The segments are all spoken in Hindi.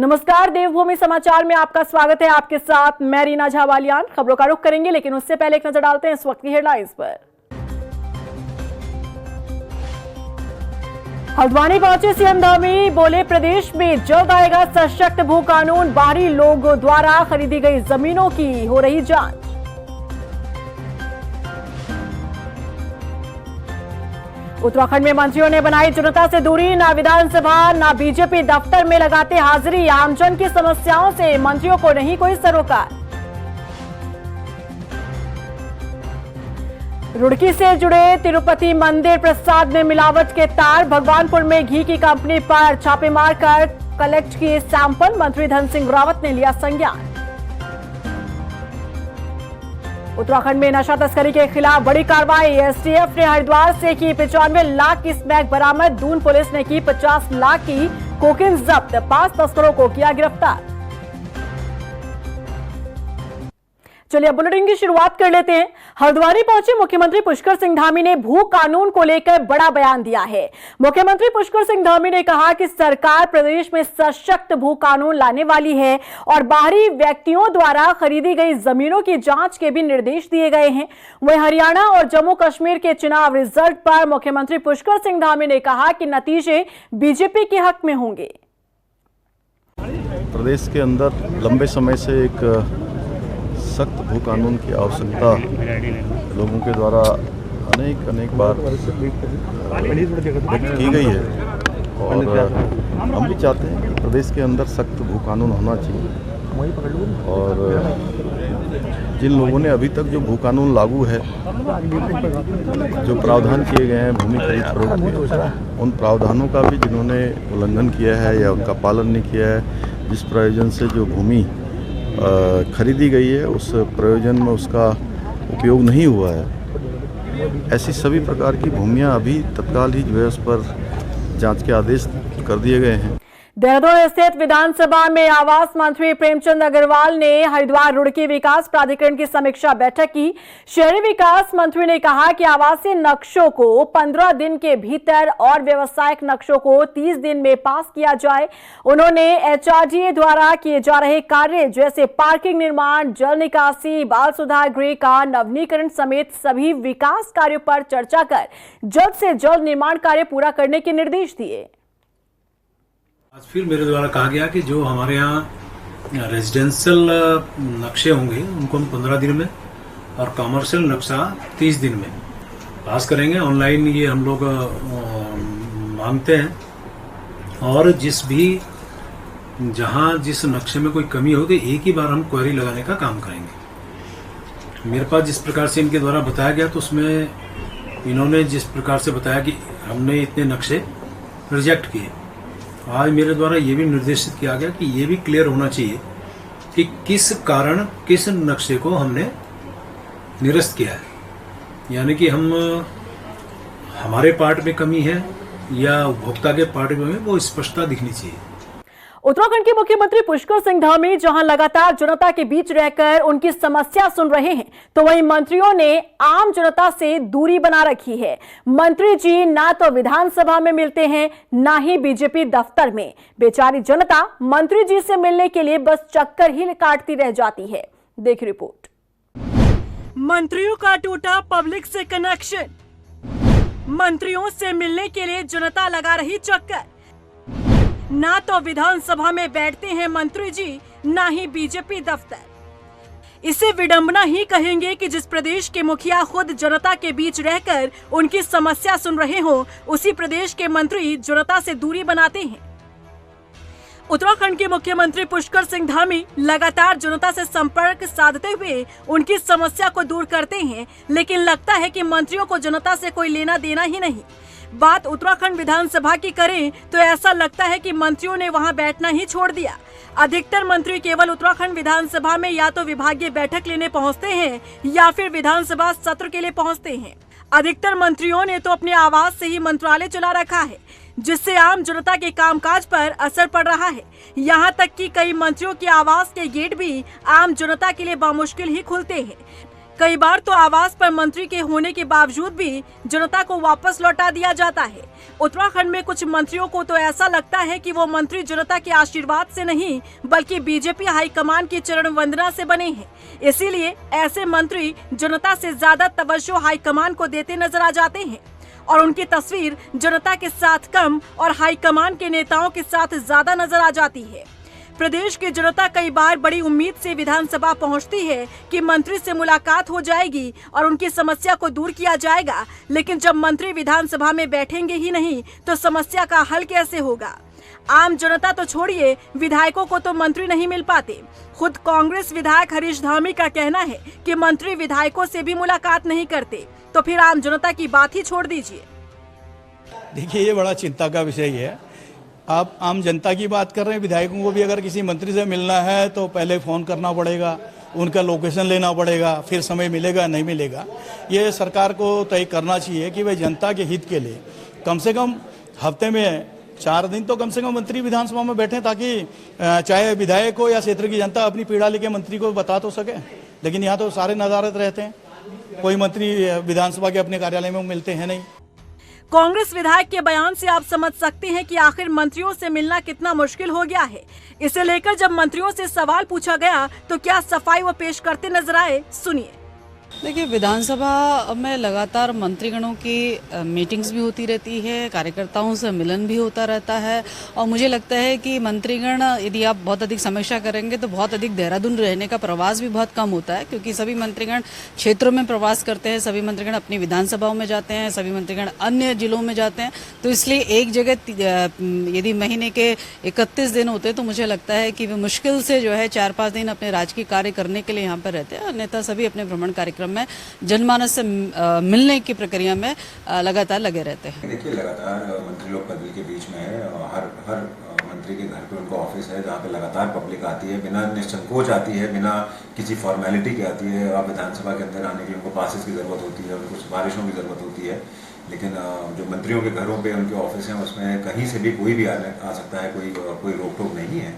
नमस्कार, देवभूमि समाचार में आपका स्वागत है। आपके साथ मैं रीना झावालियान। खबरों का रुख करेंगे, लेकिन उससे पहले एक नजर डालते हैं इस वक्त की हेडलाइंस पर। हल्द्वानी पहुंचे सीएम धामी, बोले प्रदेश में जल्द आएगा सशक्त भू कानून, बाहरी लोगों द्वारा खरीदी गई जमीनों की हो रही जांच। उत्तराखंड में मंत्रियों ने बनाई जनता से दूरी, ना विधानसभा ना बीजेपी दफ्तर में लगाते हाजिरी, आमजन की समस्याओं से मंत्रियों को नहीं कोई सरोकार। रुड़की से जुड़े तिरुपति मंदिर प्रसाद में मिलावट के तार, भगवानपुर में घी की कंपनी पर छापेमार कर कलेक्ट किए सैंपल, मंत्री धन सिंह रावत ने लिया संज्ञान। उत्तराखंड में नशा तस्करी के खिलाफ बड़ी कार्रवाई, एसटीएफ ने हरिद्वार से की 95 लाख की स्मैक बरामद, दून पुलिस ने की 50 लाख की कोकीन जब्त, 5 तस्करों को किया गिरफ्तार। चलिए अब बुलेटिन की शुरुआत कर लेते हैं। हल्द्वानी पहुंचे मुख्यमंत्री पुष्कर सिंह धामी ने भू कानून को लेकर बड़ा बयान दिया है। मुख्यमंत्री पुष्कर सिंह धामी ने कहा कि सरकार प्रदेश में सशक्त भू कानून लाने वाली है और बाहरी व्यक्तियों द्वारा खरीदी गई जमीनों की जांच के भी निर्देश दिए गए हैं। वहीं हरियाणा और जम्मू कश्मीर के चुनाव रिजल्ट पर मुख्यमंत्री पुष्कर सिंह धामी ने कहा कि नतीजे बीजेपी के हक में होंगे। प्रदेश के अंदर लंबे समय से एक सख्त भू कानून की आवश्यकता लोगों के द्वारा अनेक बार व्यक्त की गई है और हम भी चाहते हैं कि प्रदेश के अंदर सख्त भू कानून होना चाहिए। और जिन लोगों ने अभी तक जो भू कानून लागू है, जो प्रावधान किए गए हैं भूमि खरीद फरोख्त के, उन प्रावधानों का भी जिन्होंने उल्लंघन किया है या उनका पालन नहीं किया है, जिस प्रयोजन से जो भूमि खरीदी गई है उस प्रयोजन में उसका उपयोग नहीं हुआ है, ऐसी सभी प्रकार की भूमियां अभी तत्काल ही जो है उस पर जांच के आदेश कर दिए गए हैं। देहरादून स्थित विधानसभा में आवास मंत्री प्रेमचंद अग्रवाल ने हरिद्वार रुड़की विकास प्राधिकरण की समीक्षा बैठक की। शहरी विकास मंत्री ने कहा कि आवासीय नक्शों को 15 दिन के भीतर और व्यवसायिक नक्शों को 30 दिन में पास किया जाए। उन्होंने एचआरडीए द्वारा किए जा रहे कार्य जैसे पार्किंग निर्माण, जल निकासी, बाल सुधार गृह का नवीनीकरण समेत सभी विकास कार्यों पर चर्चा कर जल्द से जल्द निर्माण कार्य पूरा करने के निर्देश दिए। आज फिर मेरे द्वारा कहा गया कि जो हमारे यहाँ रेजिडेंशियल नक्शे होंगे उनको हम 15 दिन में और कमर्शियल नक्शा 30 दिन में पास करेंगे। ऑनलाइन ये हम लोग मांगते हैं और जिस नक्शे में कोई कमी हो तो एक ही बार हम क्वेरी लगाने का काम करेंगे। मेरे पास जिस प्रकार से इनके द्वारा बताया गया तो उसमें इन्होंने जिस प्रकार से बताया कि हमने इतने नक्शे रिजेक्ट किए, आज मेरे द्वारा ये भी निर्देशित किया गया कि ये भी क्लियर होना चाहिए कि किस कारण किस नक्शे को हमने निरस्त किया है, यानी कि हमारे पार्ट में कमी है या उपभोक्ता के पार्ट में वो स्पष्टता दिखनी चाहिए। उत्तराखंड के मुख्यमंत्री पुष्कर सिंह धामी जहां लगातार जनता के बीच रहकर उनकी समस्या सुन रहे हैं, तो वहीं मंत्रियों ने आम जनता से दूरी बना रखी है। मंत्री जी ना तो विधानसभा में मिलते हैं, ना ही बीजेपी दफ्तर में। बेचारी जनता मंत्री जी से मिलने के लिए बस चक्कर ही काटती रह जाती है। देखिए रिपोर्ट। मंत्रियों का टूटा पब्लिक से कनेक्शन, मंत्रियों से मिलने के लिए जनता लगा रही चक्कर। ना तो विधानसभा में बैठते हैं मंत्री जी, ना ही बीजेपी दफ्तर। इसे विडंबना ही कहेंगे कि जिस प्रदेश के मुखिया खुद जनता के बीच रहकर उनकी समस्या सुन रहे हो, उसी प्रदेश के मंत्री जनता से दूरी बनाते हैं। उत्तराखंड के मुख्यमंत्री पुष्कर सिंह धामी लगातार जनता से संपर्क साधते हुए उनकी समस्या को दूर करते हैं, लेकिन लगता है कि मंत्रियों को जनता से कोई लेना देना ही नहीं। बात उत्तराखंड विधानसभा की करें तो ऐसा लगता है कि मंत्रियों ने वहां बैठना ही छोड़ दिया। अधिकतर मंत्री केवल उत्तराखंड विधानसभा में या तो विभागीय बैठक लेने पहुंचते हैं या फिर विधानसभा सत्र के लिए पहुंचते हैं। अधिकतर मंत्रियों ने तो अपने आवास से ही मंत्रालय चला रखा है, जिससे आम जनता के कामकाज पर असर पड़ रहा है। यहाँ तक कि कई मंत्रियों के आवास के गेट भी आम जनता के लिए बामुश्किल ही खुलते हैं। कई बार तो आवास पर मंत्री के होने के बावजूद भी जनता को वापस लौटा दिया जाता है। उत्तराखंड में कुछ मंत्रियों को तो ऐसा लगता है कि वो मंत्री जनता के आशीर्वाद से नहीं बल्कि बीजेपी हाईकमान की चरण वंदना से बने हैं। इसीलिए ऐसे मंत्री जनता से ज्यादा तवज्जो हाईकमान को देते नजर आ जाते हैं और उनकी तस्वीर जनता के साथ कम और हाईकमान के नेताओं के साथ ज्यादा नजर आ जाती है। प्रदेश की जनता कई बार बड़ी उम्मीद से विधानसभा पहुंचती है कि मंत्री से मुलाकात हो जाएगी और उनकी समस्या को दूर किया जाएगा, लेकिन जब मंत्री विधानसभा में बैठेंगे ही नहीं तो समस्या का हल कैसे होगा। आम जनता तो छोड़िए, विधायकों को तो मंत्री नहीं मिल पाते। खुद कांग्रेस विधायक हरीश धामी का कहना है कि मंत्री विधायकों से भी मुलाकात नहीं करते, तो फिर आम जनता की बात ही छोड़ दीजिए। देखिए, ये बड़ा चिंता का विषय है। आप आम जनता की बात कर रहे हैं, विधायकों को भी अगर किसी मंत्री से मिलना है तो पहले फ़ोन करना पड़ेगा, उनका लोकेशन लेना पड़ेगा, फिर समय मिलेगा नहीं मिलेगा। ये सरकार को तय करना चाहिए कि भाई जनता के हित के लिए कम से कम हफ्ते में 4 दिन तो कम से कम मंत्री विधानसभा में बैठे, ताकि चाहे विधायक हो या क्षेत्र की जनता अपनी पीड़ा लेके मंत्री को बता तो सके। लेकिन यहाँ तो सारे नदारत रहते हैं, कोई मंत्री विधानसभा के अपने कार्यालय में मिलते हैं नहीं। कांग्रेस विधायक के बयान से आप समझ सकते हैं कि आखिर मंत्रियों से मिलना कितना मुश्किल हो गया है। इसे लेकर जब मंत्रियों से सवाल पूछा गया तो क्या सफाई वो पेश करते नजर आए, सुनिए। देखिए, विधानसभा में लगातार मंत्रीगणों की मीटिंग्स भी होती रहती है, कार्यकर्ताओं से मिलन भी होता रहता है और मुझे लगता है कि मंत्रीगण यदि आप बहुत अधिक समीक्षा करेंगे तो बहुत अधिक देहरादून रहने का प्रवास भी बहुत कम होता है, क्योंकि सभी मंत्रीगण क्षेत्रों में प्रवास करते हैं, सभी मंत्रीगण अपनी विधानसभाओं में जाते हैं, सभी मंत्रीगण अन्य जिलों में जाते हैं। तो इसलिए एक जगह यदि महीने के 31 दिन होते हैं तो मुझे लगता है कि वे मुश्किल से जो है 4-5 दिन अपने राजकीय कार्य करने के लिए यहाँ पर रहते हैं। अन्यथा सभी अपने भ्रमण कार्यक्रम में जनमानस से मिलने की प्रक्रिया में लगातार लगे रहते हैं। देखिए, लगातार मंत्री लोग पदवी के बीच में है। हर मंत्री के घर पे उनका ऑफिस है जहाँ पे लगातार पब्लिक आती है, बिना निसंकोच आती है, बिना किसी फॉर्मेलिटी के आती है। आप विधानसभा के अंदर आने के लिए उनको पासेस की ज़रूरत होती है, उनको सिफारिशों की ज़रूरत होती है। लेकिन जो मंत्रियों के घरों पे उनके ऑफिस हैं उसमें कहीं से भी कोई भी आ सकता है, कोई रोक टोक नहीं है।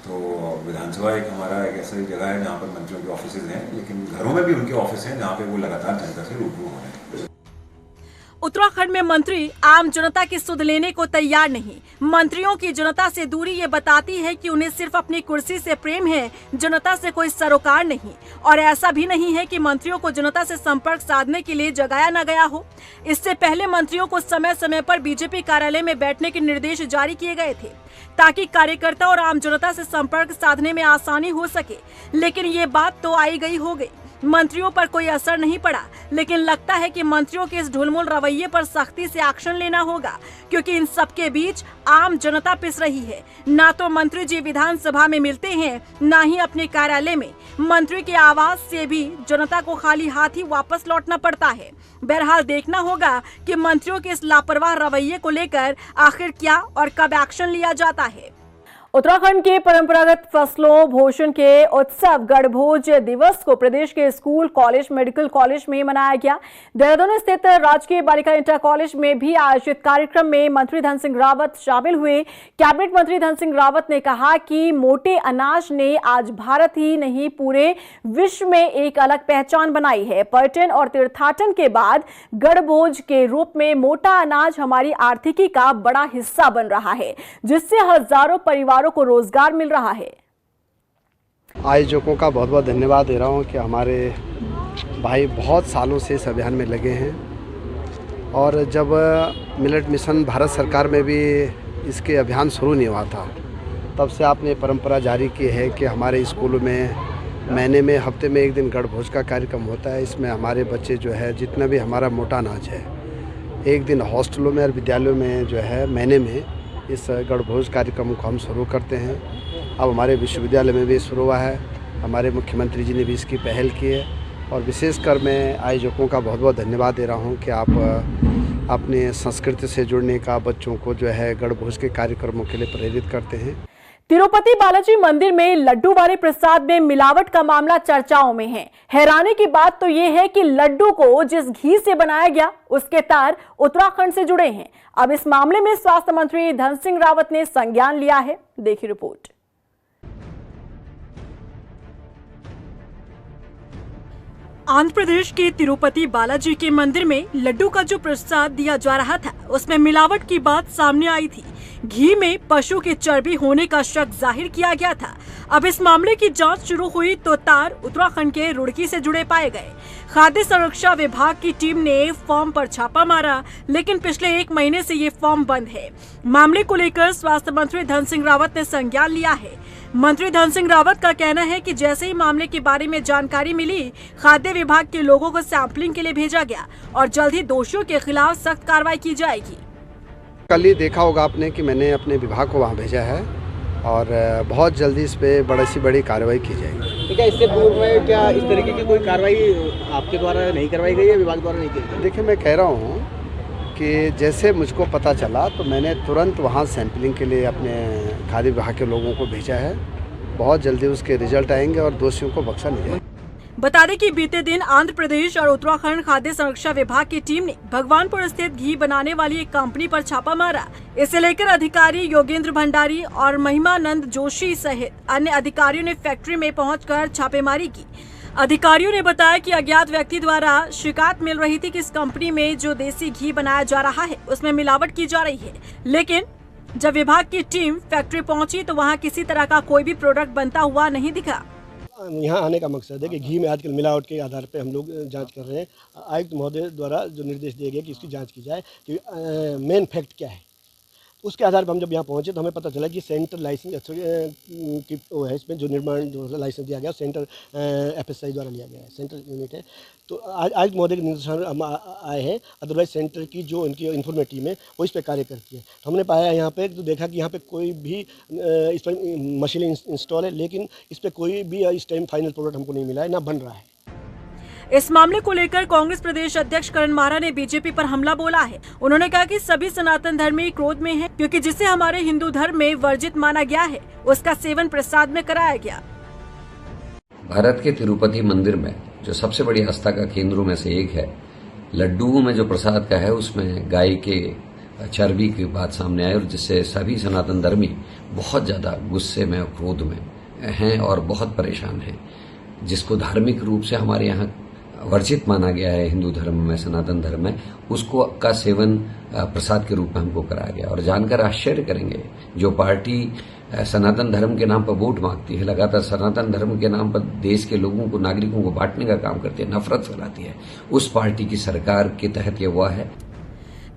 तो विधानसभा एक हमारा एक ऐसी जगह है जहाँ पर मंत्रियों के ऑफिस हैं, लेकिन घरों में भी उनके ऑफिस हैं जहाँ पे वो लगातार जनता से रूबरू हो रहे हैं। उत्तराखंड में मंत्री आम जनता की सुध लेने को तैयार नहीं। मंत्रियों की जनता से दूरी ये बताती है कि उन्हें सिर्फ अपनी कुर्सी से प्रेम है, जनता से कोई सरोकार नहीं। और ऐसा भी नहीं है कि मंत्रियों को जनता से संपर्क साधने के लिए जगाया न गया हो। इससे पहले मंत्रियों को समय समय पर बीजेपी कार्यालय में बैठने के निर्देश जारी किए गए थे ताकि कार्यकर्ता और आम जनता से संपर्क साधने में आसानी हो सके। लेकिन ये बात तो आई गई हो गई, मंत्रियों पर कोई असर नहीं पड़ा। लेकिन लगता है कि मंत्रियों के इस ढुलमुल रवैये पर सख्ती से एक्शन लेना होगा, क्योंकि इन सबके बीच आम जनता पिस रही है। ना तो मंत्री जी विधानसभा में मिलते हैं, ना ही अपने कार्यालय में। मंत्री के आवास से भी जनता को खाली हाथ ही वापस लौटना पड़ता है। बहरहाल देखना होगा कि मंत्रियों के इस लापरवाह रवैये को लेकर आखिर क्या और कब एक्शन लिया जाता है। उत्तराखंड के परंपरागत फसलों भोजन के उत्सव गणभोज दिवस को प्रदेश के स्कूल, कॉलेज, मेडिकल कॉलेज में मनाया गया। देहरादून स्थित राजकीय बालिका इंटर कॉलेज में भी आयोजित कार्यक्रम में मंत्री धन सिंह रावत शामिल हुए। कैबिनेट मंत्री धन सिंह रावत ने कहा कि मोटे अनाज ने आज भारत ही नहीं पूरे विश्व में एक अलग पहचान बनाई है। पर्यटन और तीर्थाटन के बाद गणभोज के रूप में मोटा अनाज हमारी आर्थिकी का बड़ा हिस्सा बन रहा है, जिससे हजारों परिवार को रोजगार मिल रहा है। आयोजकों का बहुत बहुत धन्यवाद दे रहा हूं कि हमारे भाई बहुत सालों से इस अभियान में लगे हैं और जब मिलेट मिशन भारत सरकार में भी इसके अभियान शुरू नहीं हुआ था तब से आपने परंपरा जारी की है कि हमारे स्कूलों में महीने में हफ्ते में एक दिन गणभोज का कार्यक्रम होता है। इसमें हमारे बच्चे जो है जितना भी हमारा मोटा अनाज है एक दिन हॉस्टलों में और विद्यालयों में जो है महीने में इस गणभोज कार्यक्रम को हम शुरू करते हैं। अब हमारे विश्वविद्यालय में भी शुरू हुआ है, हमारे मुख्यमंत्री जी ने भी इसकी पहल की है और विशेषकर मैं आयोजकों का बहुत बहुत धन्यवाद दे रहा हूं कि आप अपने संस्कृति से जुड़ने का बच्चों को जो है गणभोज के कार्यक्रमों के लिए प्रेरित करते हैं। तिरुपति बालाजी मंदिर में लड्डू वाले प्रसाद में मिलावट का मामला चर्चाओं में है। हैरानी की बात तो यह है कि लड्डू को जिस घी से बनाया गया उसके तार उत्तराखंड से जुड़े हैं। अब इस मामले में स्वास्थ्य मंत्री धन सिंह रावत ने संज्ञान लिया है। देखिए रिपोर्ट। आंध्र प्रदेश के तिरुपति बालाजी के मंदिर में लड्डू का जो प्रसाद दिया जा रहा था उसमें मिलावट की बात सामने आई थी। घी में पशु की चर्बी होने का शक जाहिर किया गया था। अब इस मामले की जांच शुरू हुई तो तार उत्तराखंड के रुड़की से जुड़े पाए गए। खाद्य सुरक्षा विभाग की टीम ने फॉर्म पर छापा मारा, लेकिन पिछले 1 महीने से ये फॉर्म बंद है। मामले को लेकर स्वास्थ्य मंत्री धन सिंह रावत ने संज्ञान लिया है। मंत्री धन सिंह रावत का कहना है कि जैसे ही मामले के बारे में जानकारी मिली, खाद्य विभाग के लोगों को सैंपलिंग के लिए भेजा गया और जल्द ही दोषियों के खिलाफ सख्त कार्रवाई की जाएगी। कल ही देखा होगा आपने कि मैंने अपने विभाग को वहाँ भेजा है और बहुत जल्दी इस पे बड़ी से बड़ी कार्रवाई की जाएगी। ठीक है, इससे पूर्व में क्या इस तरीके की कोई कार्रवाई आपके द्वारा नहीं करवाई गई है, विभाग द्वारा नहीं की गई? देखिए, मैं कह रहा हूँ कि जैसे मुझको पता चला तो मैंने तुरंत वहाँ सैंपलिंग के लिए अपने खाद्य विभाग के लोगों को भेजा है। बहुत जल्दी उसके रिजल्ट आएंगे और दोषियों को बख्शा नहीं जाएगा। बता दें कि बीते दिन आंध्र प्रदेश और उत्तराखंड खाद्य सुरक्षा विभाग की टीम ने भगवानपुर स्थित घी बनाने वाली एक कंपनी पर छापा मारा। इसे लेकर अधिकारी योगेंद्र भंडारी और महिमानंद जोशी सहित अन्य अधिकारियों ने फैक्ट्री में पहुंचकर छापेमारी की। अधिकारियों ने बताया कि अज्ञात व्यक्ति द्वारा शिकायत मिल रही थी कि इस कंपनी में जो देसी घी बनाया जा रहा है उसमें मिलावट की जा रही है, लेकिन जब विभाग की टीम फैक्ट्री पहुंची तो वहां किसी तरह का कोई भी प्रोडक्ट बनता हुआ नहीं दिखा। यहाँ आने का मकसद है कि घी में आजकल मिलावट के आधार पर हम लोग जांच कर रहे हैं। आयुक्त महोदय द्वारा जो निर्देश दिए गए कि इसकी जांच की जाए कि मेन फैक्ट क्या है, उसके आधार पर हम जब यहाँ पहुँचे तो हमें पता चला कि सेंटर लाइसेंस की वो है, इसमें जो निर्माण जो लाइसेंस दिया गया सेंटर FSI द्वारा लिया गया है, सेंटर यूनिट है। तो आज महोदय के निर्देशानुसार हम आए हैं। अदरवाइज सेंटर की जो इनकी इन्फॉर्मेटिव टीम है वो इस पर कार्य करती है। तो हमने पाया यहाँ पे तो देखा कि यहाँ पे कोई भी इस पर मशीन इंस्टॉल है, लेकिन इस पर कोई भी इस टाइम फाइनल प्रोडक्ट हमको नहीं मिला है, ना बन रहा है। इस मामले को लेकर कांग्रेस प्रदेश अध्यक्ष करण मारा ने बीजेपी पर हमला बोला है। उन्होंने कहा कि सभी सनातन धर्मी क्रोध में हैं, क्योंकि जिसे हमारे हिंदू धर्म में वर्जित माना गया है उसका सेवन प्रसाद में कराया गया। भारत के तिरुपति मंदिर में जो सबसे बड़ी आस्था का केंद्रों में से एक है, लड्डुओं में जो प्रसाद का है उसमें गाय के चर्बी की बात सामने आई और जिससे सभी सनातन धर्मी बहुत ज्यादा गुस्से में और क्रोध में हैं और बहुत परेशान हैं, जिसको धार्मिक रूप से हमारे यहाँ वर्जित माना गया है हिंदू धर्म में, सनातन धर्म में, उसको का सेवन प्रसाद के रूप में हमको कराया गया। और जानकर आश्चर्य करेंगे, जो पार्टी सनातन धर्म के नाम पर वोट मांगती है, लगातार सनातन धर्म के नाम पर देश के लोगों को, नागरिकों को बांटने का काम करती है, नफरत फैलाती है, उस पार्टी की सरकार के तहत ये हुआ है।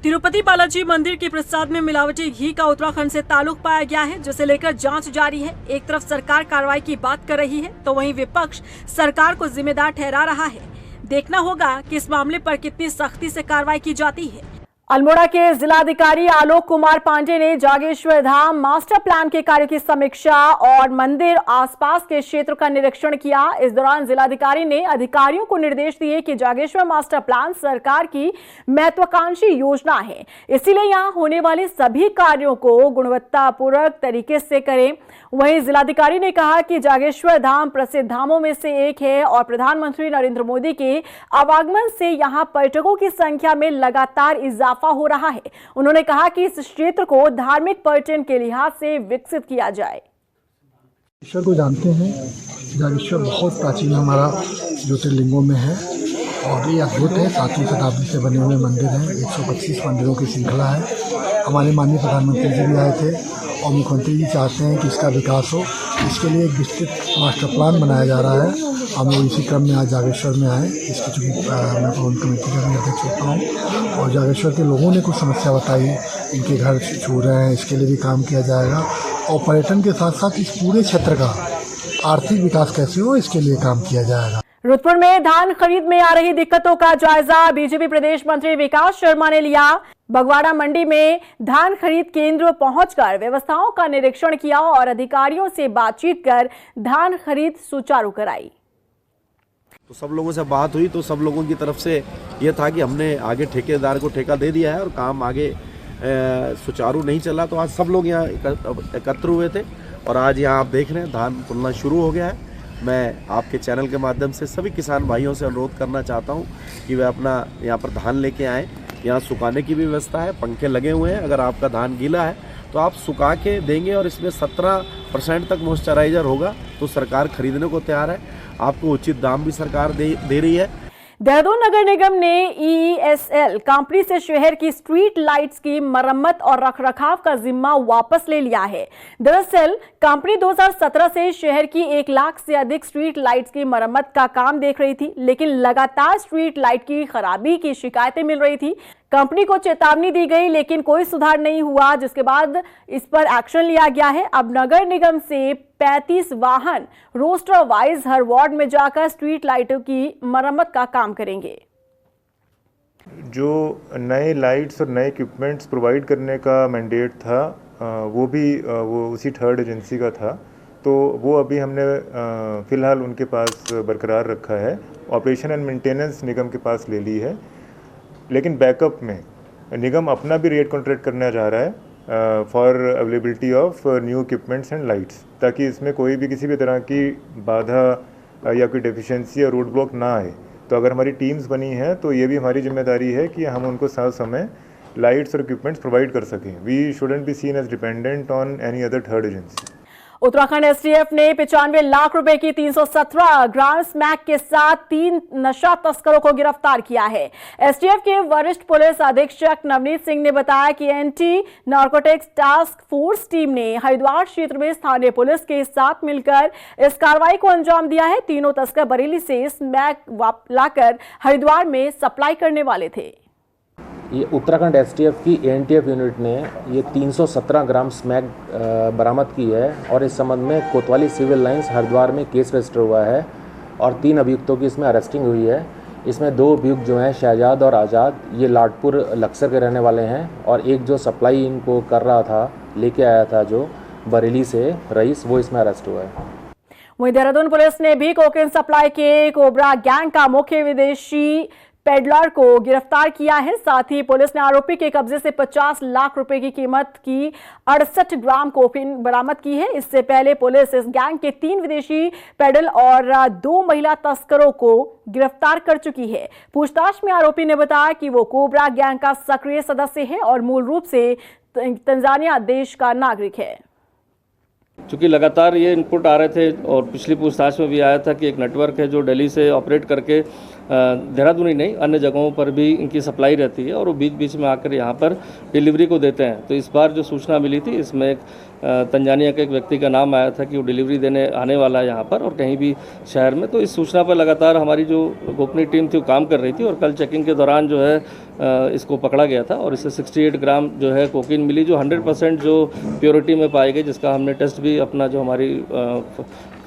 तिरुपति बालाजी मंदिर के प्रसाद में मिलावटी घी का उत्तराखंड से ताल्लुक पाया गया है, जिसे लेकर जांच जारी है। एक तरफ सरकार कार्रवाई की बात कर रही है तो वहीं विपक्ष सरकार को जिम्मेदार ठहरा रहा है। देखना होगा कि इस मामले पर कितनी सख्ती से कार्रवाई की जाती है। अल्मोड़ा के जिलाधिकारी आलोक कुमार पांडे ने जागेश्वर धाम मास्टर प्लान के कार्य की समीक्षा और मंदिर आसपास के क्षेत्र का निरीक्षण किया। इस दौरान जिलाधिकारी ने अधिकारियों को निर्देश दिए कि जागेश्वर मास्टर प्लान सरकार की महत्वाकांक्षी योजना है, इसीलिए यहां होने वाले सभी कार्यों को गुणवत्तापूर्वक तरीके से करें। वहीं जिलाधिकारी ने कहा कि जागेश्वर धाम प्रसिद्ध धामों में से एक है और प्रधानमंत्री नरेंद्र मोदी के आवागमन से यहां पर्यटकों की संख्या में लगातार इजाफा हो रहा है। उन्होंने कहा कि इस क्षेत्र को धार्मिक पर्यटन के लिहाज से विकसित किया जाए। जागेश्वर को जानते हैं, जागेश्वर बहुत प्राचीन हमारा ज्योतिर्लिंगों में है और ये अद्भुत है। 7वीं शताब्दी से बने हुए मंदिर हैं, 125 मंदिरों की श्रृंखला है। हमारे माननीय प्रधानमंत्री जी भी आए थे और मुख्यमंत्री जी चाहते हैं कि इसका विकास हो, इसके लिए एक विस्तृत मास्टर प्लान बनाया जा रहा है। हम लोग इसी क्रम में आज जागेश्वर में आए। इसकी चूँकि मैं प्रबंध कमेटी का भी अध्यक्ष होता हूँ और जागेश्वर के लोगों ने कुछ समस्या बताई, इनके घर छू रहे हैं, इसके लिए भी काम किया जाएगा और पर्यटन के साथ साथ इस पूरे क्षेत्र का आर्थिक विकास कैसे हो इसके लिए काम किया जाएगा। रुद्रपुर में धान खरीद में आ रही दिक्कतों का जायजा बीजेपी प्रदेश मंत्री विकास शर्मा ने लिया। बगवाड़ा मंडी में धान खरीद केंद्र पहुंचकर व्यवस्थाओं का निरीक्षण किया और अधिकारियों से बातचीत कर धान खरीद सुचारू कराई। तो सब लोगों से बात हुई तो सब लोगों की तरफ से ये था कि हमने आगे ठेकेदार को ठेका दे दिया है और काम आगे सुचारू नहीं चला। तो आज सब लोग यहाँ एकत्र हुए थे और आज यहाँ आप देख रहे हैं धान तुलना शुरू हो गया है। मैं आपके चैनल के माध्यम से सभी किसान भाइयों से अनुरोध करना चाहता हूँ कि वे अपना यहाँ पर धान लेके आएँ। यहाँ सुखाने की भी व्यवस्था है, पंखे लगे हुए हैं। अगर आपका धान गीला है तो आप सुखा के देंगे और इसमें 17% तक मॉइस्चराइजर होगा तो सरकार खरीदने को तैयार है। आपको उचित दाम भी सरकार दे रही है। देहरादून नगर निगम ने EESL कंपनी से शहर की स्ट्रीट लाइट्स की मरम्मत और रखरखाव का जिम्मा वापस ले लिया है। दरअसल कंपनी 2017 से शहर की 1 लाख से अधिक स्ट्रीट लाइट्स की मरम्मत का काम देख रही थी, लेकिन लगातार स्ट्रीट लाइट की खराबी की शिकायतें मिल रही थी। कंपनी को चेतावनी दी गई, लेकिन कोई सुधार नहीं हुआ, जिसके बाद इस पर एक्शन लिया गया है। अब नगर निगम से 35 वाहन रोस्टर वाइज हर वार्ड में जाकर स्ट्रीट लाइटों की मरम्मत का काम करेंगे। जो नए लाइट्स और नए इक्विपमेंट्स प्रोवाइड करने का मैंडेट था वो उसी थर्ड एजेंसी का था, तो वो अभी हमने फ़िलहाल उनके पास बरकरार रखा है। ऑपरेशन एंड मेंटेनेंस निगम के पास ले ली है, लेकिन बैकअप में निगम अपना भी रेट कॉन्ट्रैक्ट करना चाह रहा है for availability of new equipments and lights, ताकि इसमें कोई भी किसी भी तरह की बाधा या कोई डेफिशिएंसी या रोड ब्लॉक ना आए। तो अगर हमारी टीम्स बनी हैं तो ये भी हमारी जिम्मेदारी है कि हम उनको समय लाइट्स और इक्विपमेंट्स प्रोवाइड कर सकें। We shouldn't be seen as dependent on any other third agency. Uttarakhand STF ने 95 लाख रुपए की 317 ग्राम स्मैक के साथ 3 नशा तस्करों को गिरफ्तार किया है। STF के वरिष्ठ पुलिस अधीक्षक नवनीत सिंह ने बताया कि anti narcotics task force team ने हरिद्वार क्षेत्र में स्थानीय पुलिस के साथ मिलकर इस कार्रवाई को अंजाम दिया है। तीनों तस्कर बरेली से स्मैक लाकर हरिद्वार में सप्लाई करने वाले थे। ये उत्तराखंड STF की ANTF यूनिट ने ये 317 ग्राम स्मैक बरामद की है और इस संबंध में कोतवाली सिविल लाइंस हरिद्वार में केस रजिस्टर हुआ है और 3 अभियुक्तों की इसमें अरेस्टिंग हुई है। इसमें 2 अभियुक्त जो हैं शहजाद और आज़ाद, ये लाडपुर लक्सर के रहने वाले हैं, और एक जो सप्लाई इनको कर रहा था, लेके आया था जो बरेली से रईस, वो इसमें अरेस्ट हुआ है। वहीं देहरादून पुलिस ने भी कोकेन सप्लाई के कोबरा गैंग का मुख्य विदेशी पेडलर को गिरफ्तार किया है। साथ ही पुलिस ने आरोपी के कब्जे से 50 लाख रुपए की कीमत की 68 ग्राम कोकेन बरामद की है। इससे पहले पुलिस इस गैंग के 3 विदेशी पेडल और 2 महिला तस्करों को गिरफ्तार कर चुकी है। पूछताछ में आरोपी ने बताया कि वो कोबरा गैंग का सक्रिय सदस्य है और मूल रूप से तंजानिया देश का नागरिक है। चूँकि लगातार ये इनपुट आ रहे थे और पिछली पूछताछ में भी आया था कि एक नेटवर्क है जो दिल्ली से ऑपरेट करके देहरादून ही नहीं अन्य जगहों पर भी इनकी सप्लाई रहती है और वो बीच बीच में आकर यहाँ पर डिलीवरी को देते हैं। तो इस बार जो सूचना मिली थी, इसमें एक तंजानिया के एक व्यक्ति का नाम आया था कि वो डिलीवरी देने आने वाला है यहाँ पर और कहीं भी शहर में। तो इस सूचना पर लगातार हमारी जो गोपनीय टीम थी वो काम कर रही थी और कल चेकिंग के दौरान जो है इसको पकड़ा गया था और इससे 68 ग्राम जो है कोकीन मिली, जो 100% जो प्योरिटी में पाई गई, जिसका हमने टेस्ट भी अपना जो हमारी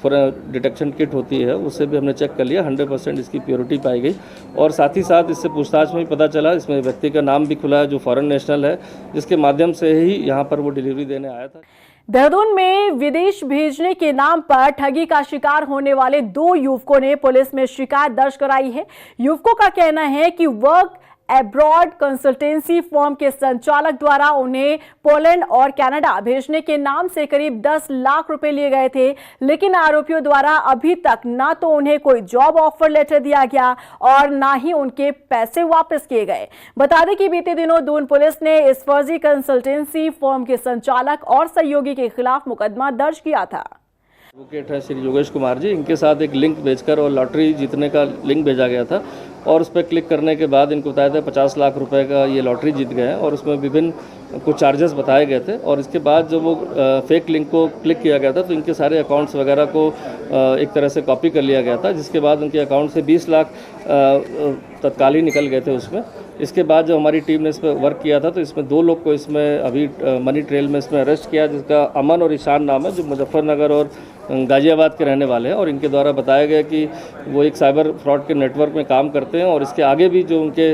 डिटेक्शन किट होती है उससे भी हमने चेक कर लिया, 100% इसकी प्योरिटी पाई गई। और साथ ही साथ इससे पूछताछ में भी पता चला, इसमें व्यक्ति का नाम भी खुला है जो फॉरेन नेशनल है, जिसके माध्यम से ही यहाँ पर वो डिलीवरी देने आया था। देहरादून में विदेश भेजने के नाम पर ठगी का शिकार होने वाले 2 युवकों ने पुलिस में शिकायत दर्ज कराई है। युवकों का कहना है कि वर्क एब्रॉड कंसल्टेंसी फर्म के संचालक द्वारा उन्हें पोलैंड और कनाडा भेजने के नाम से करीब 10 लाख रुपए लिए गए थे, लेकिन आरोपियों द्वारा अभी तक ना तो उन्हें कोई जॉब ऑफर लेटर दिया गया और ना ही उनके पैसे वापस किए गए। बता दें कि बीते दिनों दून पुलिस ने इस फर्जी कंसल्टेंसी फर्म के संचालक और सहयोगी के खिलाफ मुकदमा दर्ज किया था। एडवोकेट है श्री योगेश कुमार जी, इनके साथ एक लिंक भेजकर और लॉटरी जीतने का लिंक भेजा गया था और उस पर क्लिक करने के बाद इनको बताया था 50 लाख रुपए का ये लॉटरी जीत गए हैं और उसमें विभिन्न कुछ चार्जेस बताए गए थे। और इसके बाद जब वो फेक लिंक को क्लिक किया गया था तो इनके सारे अकाउंट्स वगैरह को एक तरह से कॉपी कर लिया गया था, जिसके बाद उनके अकाउंट से 20 लाख तत्काल ही निकल गए थे उसमें। इसके बाद जब हमारी टीम ने इस पर वर्क किया था तो इसमें 2 लोग को इसमें अभी मनी ट्रेल में इसमें अरेस्ट किया, जिसका अमन और ईशान नाम है, जो मुजफ्फरनगर और गाजियाबाद के रहने वाले हैं। और इनके द्वारा बताया गया कि वो एक साइबर फ्रॉड के नेटवर्क में काम करते हैं और इसके आगे भी जो उनके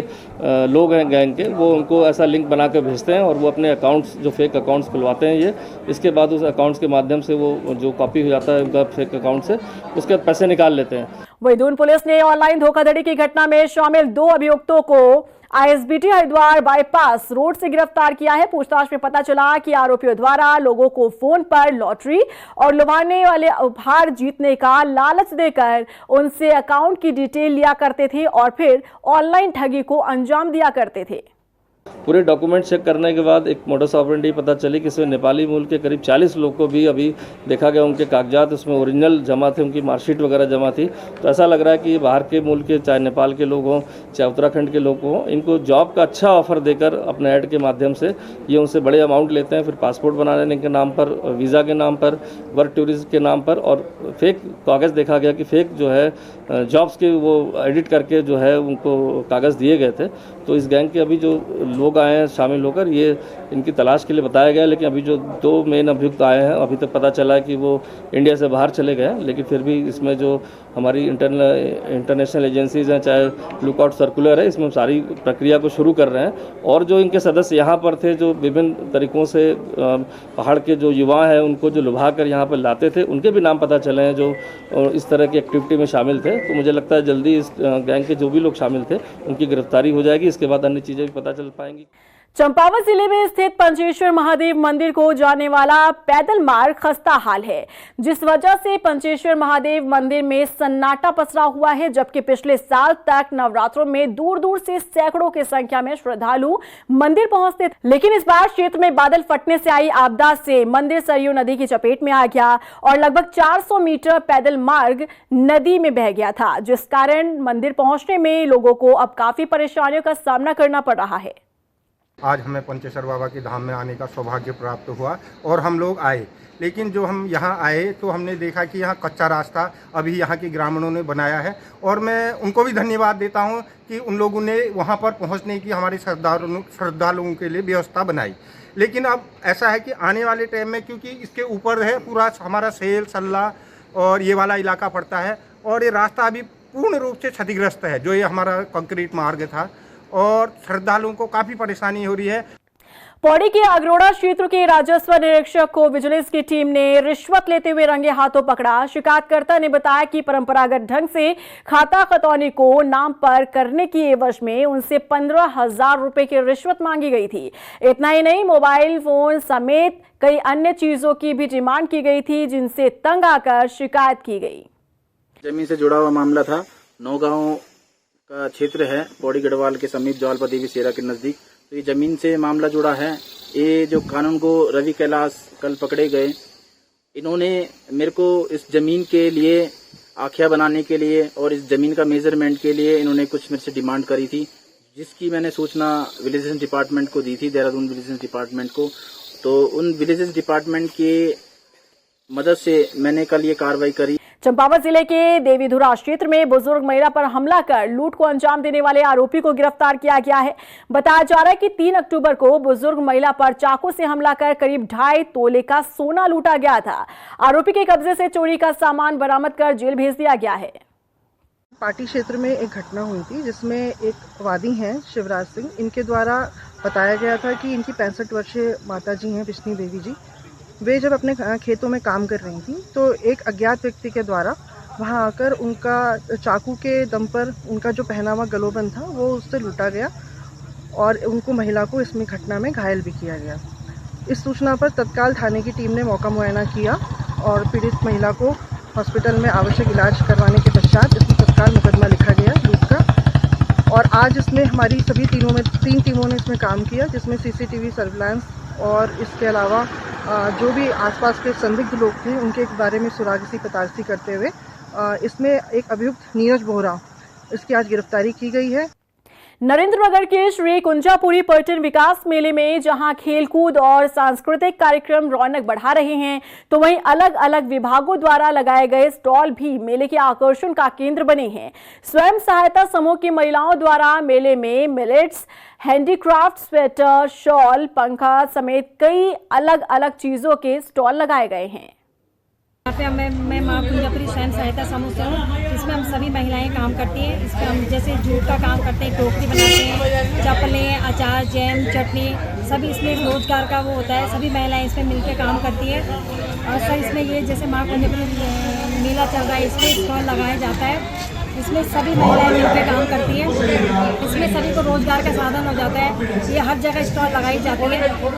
लोग हैं गैंग के, वो उनको ऐसा लिंक बना कर भेजते हैं और वो अपने अकाउंट्स जो फेक अकाउंट्स खुलवाते हैं ये। इसके बाद उस अकाउंट्स के माध्यम से वो जो कॉपी हो जाता है उनका फेक अकाउंट से, उसके पैसे निकाल लेते हैं। वहीं दून पुलिस ने ऑनलाइन धोखाधड़ी की घटना में शामिल 2 अभियुक्तों को ISBT हरिद्वार बाईपास रोड से गिरफ्तार किया है। पूछताछ में पता चला कि आरोपियों द्वारा लोगों को फोन पर लॉटरी और लुभाने वाले उपहार जीतने का लालच देकर उनसे अकाउंट की डिटेल लिया करते थे और फिर ऑनलाइन ठगी को अंजाम दिया करते थे। पूरे डॉक्यूमेंट चेक करने के बाद एक मोडस ऑपरेंडी पता चली कि इसमें नेपाली मूल के करीब 40 लोग को भी अभी देखा गया, उनके कागजात उसमें ओरिजिनल जमा थे, उनकी मार्कशीट वगैरह जमा थी। तो ऐसा लग रहा है कि ये बाहर के मूल के, चाहे नेपाल के लोग हों चाहे उत्तराखंड के लोग हों, इनको जॉब का अच्छा ऑफर देकर अपने ऐड के माध्यम से ये उनसे बड़े अमाउंट लेते हैं, फिर पासपोर्ट बनाने के नाम पर, वीज़ा के नाम पर, वर्क टूरिज्म के नाम पर, और फेक कागज़ देखा गया कि फेक जो है जॉब्स के वो एडिट करके जो है उनको कागज़ दिए गए थे। तो इस गैंग के अभी जो लोग आए हैं शामिल होकर, ये इनकी तलाश के लिए बताया गया, लेकिन अभी जो 2 मेन अभियुक्त आए हैं अभी तक पता चला है कि वो इंडिया से बाहर चले गए, लेकिन फिर भी इसमें जो हमारी इंटरनेशनल एजेंसीज़ हैं, चाहे लुकआउट सर्कुलर है, इसमें सारी प्रक्रिया को शुरू कर रहे हैं। और जो इनके सदस्य यहाँ पर थे, जो विभिन्न तरीक़ों से पहाड़ के जो युवा हैं उनको जो लुभा कर यहाँ पर लाते थे, उनके भी नाम पता चले हैं जो इस तरह की एक्टिविटी में शामिल थे। तो मुझे लगता है जल्दी इस गैंग के जो भी लोग शामिल थे उनकी गिरफ्तारी हो जाएगी, इसके बाद अन्य चीज़ें भी पता चल पाएंगी। चंपावत जिले में स्थित पंचेश्वर महादेव मंदिर को जाने वाला पैदल मार्ग खस्ता हाल है, जिस वजह से पंचेश्वर महादेव मंदिर में सन्नाटा पसरा हुआ है। जबकि पिछले साल तक नवरात्रों में दूर दूर से सैकड़ों की संख्या में श्रद्धालु मंदिर पहुंचते थे, लेकिन इस बार क्षेत्र में बादल फटने से आई आपदा से मंदिर सरयू नदी की चपेट में आ गया और लगभग 400 मीटर पैदल मार्ग नदी में बह गया था, जिस कारण मंदिर पहुंचने में लोगों को अब काफी परेशानियों का सामना करना पड़ रहा है। आज हमें पंचेश्वर बाबा की धाम में आने का सौभाग्य प्राप्त हुआ और हम लोग आए, लेकिन जो हम यहाँ आए तो हमने देखा कि यहाँ कच्चा रास्ता अभी यहाँ के ग्रामीणों ने बनाया है, और मैं उनको भी धन्यवाद देता हूँ कि उन लोगों ने वहाँ पर पहुँचने की हमारे श्रद्धालुओं के लिए व्यवस्था बनाई। लेकिन अब ऐसा है कि आने वाले टाइम में, क्योंकि इसके ऊपर है पूरा हमारा सेल सल्ला और ये वाला इलाका पड़ता है, और ये रास्ता अभी पूर्ण रूप से क्षतिग्रस्त है, जो ये हमारा कंक्रीट मार्ग था, और श्रद्धालुओं को काफी परेशानी हो रही है। पौड़ी के अगरोड़ा क्षेत्र के राजस्व निरीक्षक को विजिलेंस की टीम ने रिश्वत लेते हुए रंगे हाथों पकड़ा। शिकायतकर्ता ने बताया कि परंपरागत ढंग से खाता खतौनी को नाम पर करने की एवज में उनसे 15,000 रुपए की रिश्वत मांगी गई थी। इतना ही नहीं, मोबाइल फोन समेत कई अन्य चीजों की भी डिमांड की गई थी, जिनसे तंग आकर शिकायत की गई। जमीन से जुड़ा हुआ मामला था। नौगांव का क्षेत्र है, पौड़ी गढ़वाल के समीप जवालपति विसेरा के नजदीक। तो ये जमीन से मामला जुड़ा है। ये जो कानून को रवि कैलाश कल पकड़े गए, इन्होंने मेरे को इस जमीन के लिए आख्या बनाने के लिए और इस जमीन का मेजरमेंट के लिए इन्होंने कुछ मेरे से डिमांड करी थी, जिसकी मैंने सूचना विलेजेस डिपार्टमेंट को दी थी, देहरादून विलेजेस डिपार्टमेंट को। तो उन विलेजेस डिपार्टमेंट की मदद से मैंने कल ये कार्रवाई करी। चंपावत जिले के देवीधुरा क्षेत्र में बुजुर्ग महिला पर हमला कर लूट को अंजाम देने वाले आरोपी को गिरफ्तार किया गया है। बताया जा रहा है कि 3 अक्टूबर को बुजुर्ग महिला पर चाकू से हमला कर करीब 2.5 तोले का सोना लूटा गया था। आरोपी के कब्जे से चोरी का सामान बरामद कर जेल भेज दिया गया है। पार्टी क्षेत्र में एक घटना हुई थी, जिसमें एक वादी हैं शिवराज सिंह, इनके द्वारा बताया गया था कि इनकी 65 वर्षीय माता जी हैं विष्णु देवी जी, वे जब अपने खेतों में काम कर रही थी तो एक अज्ञात व्यक्ति के द्वारा वहां आकर उनका चाकू के दम पर उनका जो पहनावा गलोबंद था वो उससे लूटा गया और उनको महिला को इसमें घटना में घायल भी किया गया। इस सूचना पर तत्काल थाने की टीम ने मौका मुआयना किया और पीड़ित महिला को हॉस्पिटल में आवश्यक इलाज करवाने के पश्चात इसमें तत्काल मुकदमा लिखा गया लूट का। और आज इसमें हमारी सभी 3 टीमों ने इसमें काम किया, जिसमें CCTV सर्विलांस और इसके अलावा जो भी आसपास के संदिग्ध लोग थे उनके बारे में सुरागसी पतारसी करते हुए इसमें एक अभियुक्त नीरज बोहरा, इसकी आज गिरफ्तारी की गई है। नरेंद्रनगर के श्री कुंजापुरी पर्यटन विकास मेले में जहां खेलकूद और सांस्कृतिक कार्यक्रम रौनक बढ़ा रहे हैं, तो वहीं अलग अलग विभागों द्वारा लगाए गए स्टॉल भी मेले के आकर्षण का केंद्र बने हैं। स्वयं सहायता समूह की महिलाओं द्वारा मेले में मिलेट्स, हैंडीक्राफ्ट, स्वेटर, शॉल, पंखा समेत कई अलग अलग चीजों के स्टॉल लगाए गए हैं। यहाँ पे मैं माँ कुंजापुरी स्वयं सहायता समूह से हूँ, इसमें हम सभी महिलाएं काम करती हैं। इस पर हम जैसे जूट का काम करते हैं, टोकरी बनाते हैं, चप्पलें, अचार, जैम, चटनी, सभी इसमें रोजगार का वो होता है। सभी महिलाएं इसमें मिलकर काम करती है। और सर इसमें ये जैसे माँ कुंजापुरी मेला चल रहा है, इसमें स्टॉल लगाया जाता है। इसमें सभी महिलाएं मिलकर काम करती हैं। इसमें सभी को रोजगार का साधन हो जाता है। ये हर जगह स्टॉल लगाई जाती है।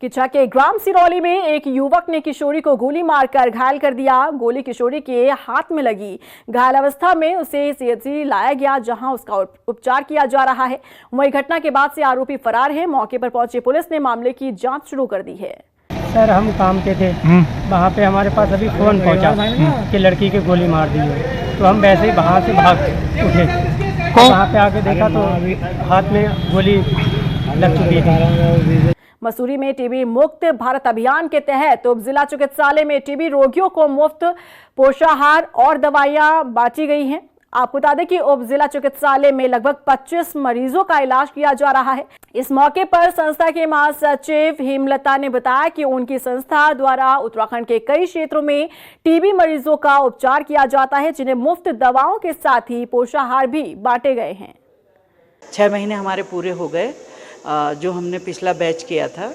किच्छा के ग्राम सिरौली में एक युवक ने किशोरी को गोली मारकर घायल कर दिया। गोली किशोरी के हाथ में लगी। घायल अवस्था में उसे सीएचसी लाया गया, जहां उसका उपचार किया जा रहा है। वहीं घटना के बाद से आरोपी फरार है। मौके पर पहुंची पुलिस ने मामले की जांच शुरू कर दी है। सर, हम काम पे थे, वहाँ पे हमारे पास अभी फोन पहुँचा कि लड़की के गोली मार दी है, तो हम वैसे ही वहाँ से भाग उठे। वहाँ पे आके देखा तो हाथ में गोली लग चुकी थी। मसूरी में टीबी मुक्त भारत अभियान के तहत उप जिला चिकित्सालय में टीबी रोगियों को मुफ्त पोषाहार और दवाइयां बांटी गई हैं। आपको बता दें कि उप जिला चिकित्सालय में लगभग 25 मरीजों का इलाज किया जा रहा है। इस मौके पर संस्था के महासचिव हेमलता ने बताया कि उनकी संस्था द्वारा उत्तराखंड के कई क्षेत्रों में टीबी मरीजों का उपचार किया जाता है, जिन्हें मुफ्त दवाओं के साथ ही पोषाहार भी बांटे गए हैं। 6 महीने हमारे पूरे हो गए जो हमने पिछला बैच किया था,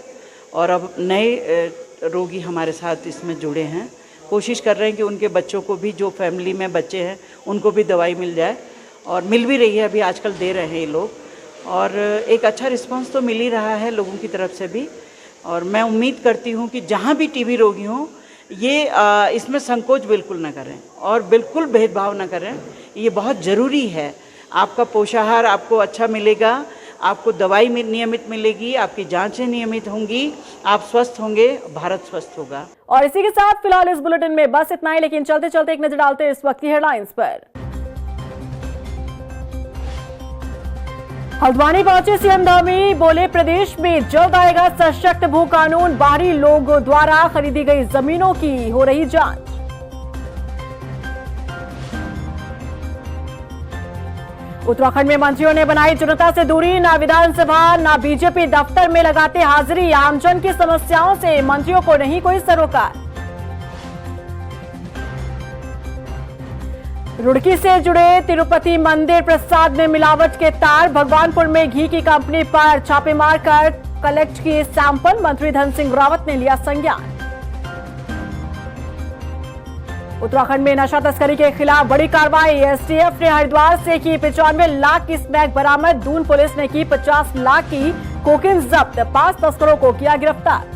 और अब नए रोगी हमारे साथ इसमें जुड़े हैं। कोशिश कर रहे हैं कि उनके बच्चों को भी, जो फैमिली में बच्चे हैं उनको भी दवाई मिल जाए, और मिल भी रही है, अभी आजकल दे रहे हैं ये लोग, और एक अच्छा रिस्पांस तो मिल ही रहा है लोगों की तरफ से भी। और मैं उम्मीद करती हूँ कि जहाँ भी टीबी रोगी हों, ये इसमें संकोच बिल्कुल ना करें और बिल्कुल भेदभाव ना करें। ये बहुत ज़रूरी है। आपका पोषाहार आपको अच्छा मिलेगा, आपको दवाई नियमित मिलेगी, आपकी जांचें नियमित होंगी, आप स्वस्थ होंगे, भारत स्वस्थ होगा। और इसी के साथ फिलहाल इस बुलेटिन में बस इतना ही, लेकिन चलते चलते एक नजर डालते हैं इस वक्त की हेडलाइंस पर। हल्द्वानी पहुंचे सीएम धामी, बोले प्रदेश में जल्द आएगा सशक्त भू कानून। बाहरी लोगों द्वारा खरीदी गई जमीनों की हो रही जांच। उत्तराखंड में मंत्रियों ने बनाई जनता से दूरी, ना विधानसभा ना बीजेपी दफ्तर में लगाते हाजिरी। आमजन की समस्याओं से मंत्रियों को नहीं कोई सरोकार। रुड़की से जुड़े तिरुपति मंदिर प्रसाद में मिलावट के तार। भगवानपुर में घी की कंपनी पर छापे मारकर कलेक्ट किए सैंपल। मंत्री धन सिंह रावत ने लिया संज्ञान। उत्तराखंड में नशा तस्करी के खिलाफ बड़ी कार्रवाई। एसटीएफ ने हरिद्वार से की 95 लाख की स्मैक बरामद। दून पुलिस ने की 50 लाख की कोकीन जब्त। 5 तस्करों को किया गिरफ्तार।